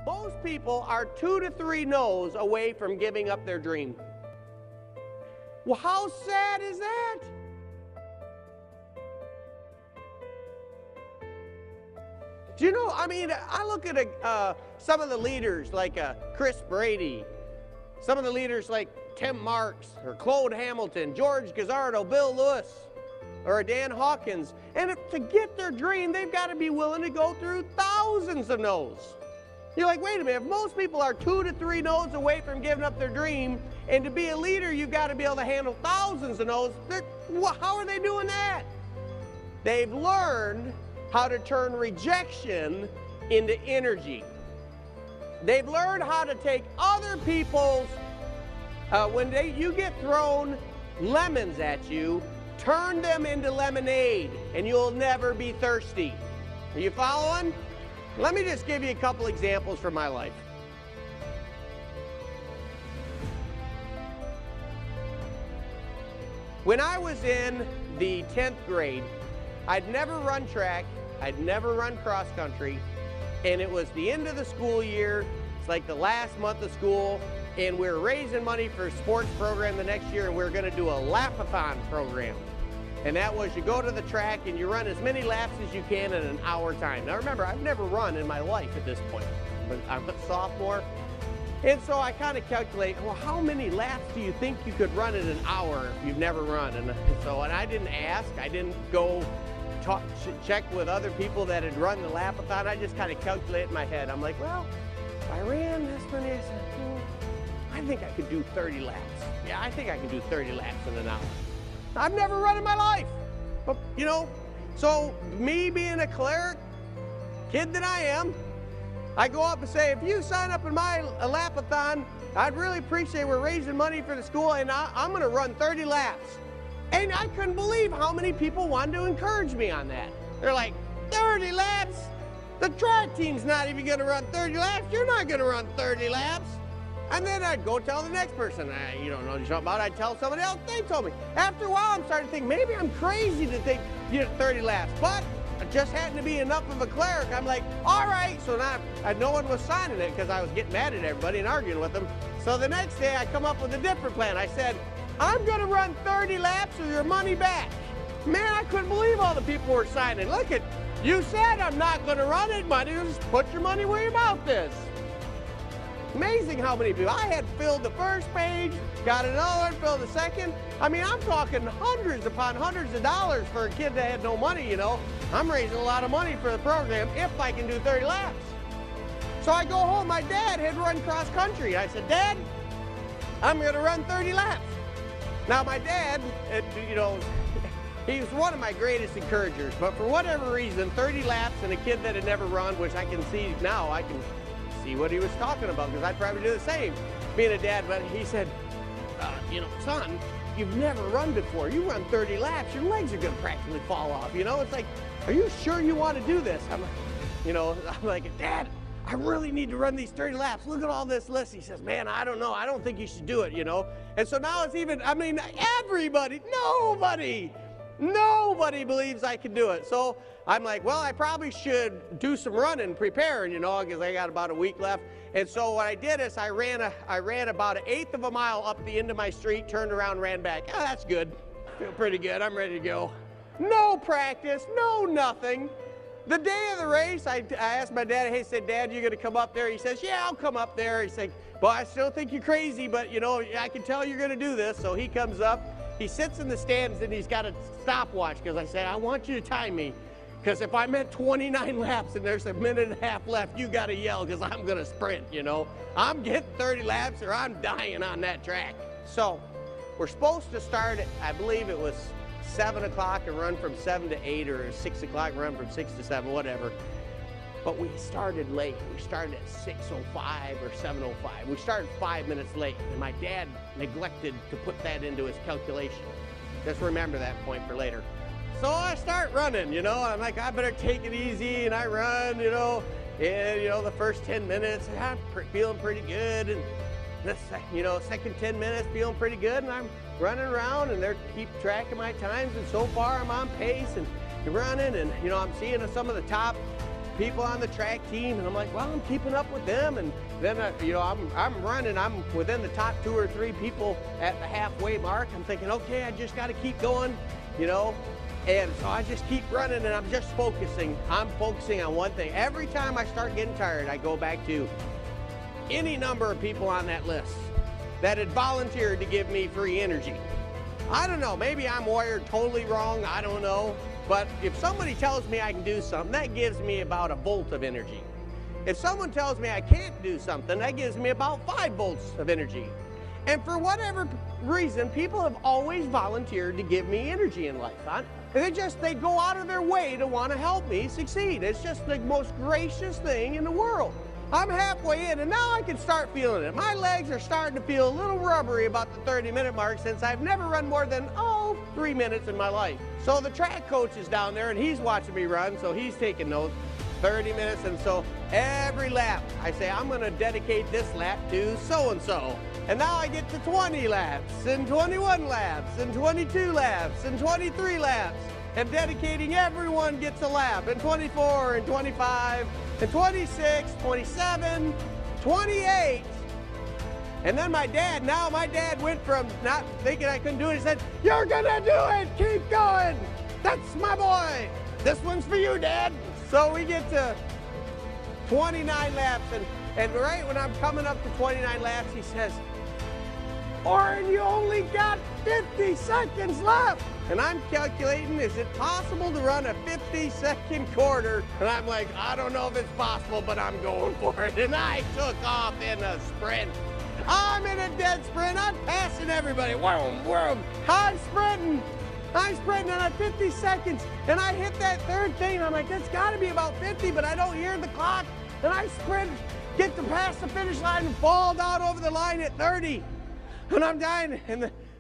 Most people are 2 to 3 no's away from giving up their dream. Well, how sad is that? Do you know, I mean, I look at some of the leaders like Chris Brady, some of the leaders like Tim Marks or Claude Hamilton, George Gazzardo, Bill Lewis, or Dan Hawkins. And to get their dream, they've got to be willing to go through thousands of no's. You're like, wait a minute, if most people are 2 to 3 no's away from giving up their dream, and to be a leader, you've got to be able to handle thousands of no's, how are they doing that? They've learned how to turn rejection into energy. They've learned how to take other people's, when you get thrown lemons at you, turn them into lemonade, and you'll never be thirsty. Are you following? Let me just give you a couple examples from my life. When I was in the 10th grade, I'd never run track, I'd never run cross country, and it was the end of the school year. It's like the last month of school, and we were raising money for a sports program the next year, and we were going to do a lapathon program. And that was you go to the track and you run as many laps as you can in an hour time. Now remember, I've never run in my life at this point. I'm a sophomore. And so I kind of calculate, well, how many laps do you think you could run in an hour if you've never run? And I didn't ask. I didn't go check with other people that had run the lapathon. I just kind of calculate in my head. I'm like, well, if I ran this many, I said, I think I could do 30 laps. Yeah, I think I can do 30 laps in an hour. I've never run in my life, but you know, so me being a cleric, kid that I am, I go up and say, if you sign up in my lapathon, I'd really appreciate we're raising money for the school, and I'm going to run 30 laps. And I couldn't believe how many people wanted to encourage me on that. They're like, 30 laps? The track team's not even going to run 30 laps. You're not going to run 30 laps. And then I'd go tell the next person, you don't know something about it. I'd tell somebody else, they told me. After a while, I'm starting to think, maybe I'm crazy to think, 30 laps. But I just happened to be enough of a cleric. I'm like, all right. So now no one was signing it because I was getting mad at everybody and arguing with them. So the next day, I come up with a different plan. I said, I'm going to run 30 laps or your money back. Man, I couldn't believe all the people were signing. Look at, you said I'm not going to run it, money. Just put your money where your mouth is. Amazing how many people. I had filled the first page, got another one, filled the second. I mean, I'm talking hundreds upon hundreds of dollars for a kid that had no money, you know. I'm raising a lot of money for the program if I can do 30 laps. So I go home, my dad had run cross country. I said, Dad, I'm going to run 30 laps. Now my dad, you know, he was one of my greatest encouragers, but for whatever reason, 30 laps and a kid that had never run, which I can see now, I can see what he was talking about, because I'd probably do the same, being a dad. But he said, you know, son, you've never run before. You run 30 laps, your legs are going to practically fall off. You know, it's like, are you sure you want to do this? I'm like, Dad, I really need to run these 30 laps. Look at all this list. He says, man, I don't know. I don't think you should do it, you know. And so now it's even, I mean, everybody, nobody believes I can do it. So I'm like, well, I probably should do some running, preparing, you know, because I got about a week left. And so what I did is I ran about 1/8 of a mile up the end of my street, turned around, ran back. Oh, that's good. Feel pretty good. I'm ready to go. No practice, no nothing. The day of the race, I asked my dad, hey, said, Dad, you going to come up there? He says, yeah, I'll come up there. He's like, well, I still think you're crazy, but, you know, I can tell you're going to do this. So he comes up. He sits in the stands, and he's got a stopwatch, because I said, I want you to time me. Because if I'm at 29 laps and there's a minute and a half left, you got to yell, because I'm going to sprint, you know. I'm getting 30 laps or I'm dying on that track. So we're supposed to start at, I believe it was 7 o'clock and run from 7 to 8, or 6 o'clock and run from 6 to 7, whatever. But we started late. We started at 6:05 or 7:05. We started 5 minutes late, and my dad neglected to put that into his calculation. Just remember that point for later. So I start running, you know. I'm like, I better take it easy, and I run, you know. And, you know, the first 10 minutes, I'm feeling pretty good. And the second 10 minutes, feeling pretty good. And I'm running around, and they're keep track of my times. And so far, I'm on pace and running. And, you know, I'm seeing some of the top people on the track team, and I'm like, well, I'm keeping up with them, and then you know, I'm running, I'm within the top 2 or 3 people at the halfway mark. I'm thinking, okay, I just got to keep going, you know, and so I just keep running, and I'm just focusing. I'm focusing on one thing. Every time I start getting tired, I go back to any number of people on that list that had volunteered to give me free energy. I don't know, maybe I'm wired totally wrong, I don't know. But if somebody tells me I can do something, that gives me about a volt of energy. If someone tells me I can't do something, that gives me about 5 volts of energy. And for whatever reason, people have always volunteered to give me energy in life. They go out of their way to want to help me succeed. It's just the most gracious thing in the world. I'm halfway in, and now I can start feeling it. My legs are starting to feel a little rubbery about the 30-minute mark, since I've never run more than, 3 minutes in my life. So the track coach is down there, and he's watching me run, so he's taking notes. 30 minutes, and so every lap, I say, I'm gonna dedicate this lap to so-and-so. And now I get to 20 laps, and 21 laps, and 22 laps, and 23 laps. And dedicating everyone gets a lap, and 24, and 25, and 26, 27, 28. And then my dad went from not thinking I couldn't do it, he said, you're gonna do it, keep going. That's my boy. This one's for you, Dad. So we get to 29 laps, and right when I'm coming up to 29 laps, he says, Orrin, you only got 50 seconds left. And I'm calculating, is it possible to run a 50-second quarter? And I'm like, I don't know if it's possible, but I'm going for it. And I took off in a sprint. I'm in a dead sprint. I'm passing everybody. Vroom, vroom. I'm sprinting on 50 seconds. And I hit that third thing. I'm like, that's got to be about 50, but I don't hear the clock. And I sprint, get to pass the finish line, and fall down over the line at 30. And I'm dying.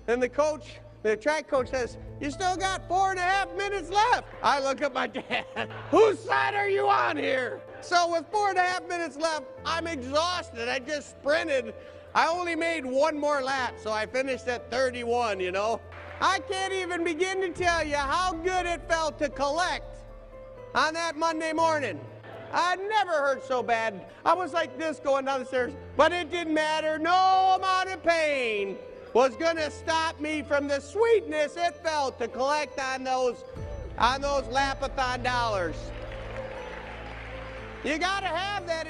And the track coach says, you still got 4.5 minutes left. I look at my dad. Whose side are you on here? So with 4.5 minutes left, I'm exhausted. I just sprinted. I only made one more lap, so I finished at 31, you know. I can't even begin to tell you how good it felt to collect on that Monday morning. I never hurt so bad. I was like this going down the stairs, but it didn't matter. No amount of pain was gonna stop me from the sweetness it felt to collect on those Lapathon dollars. You gotta have that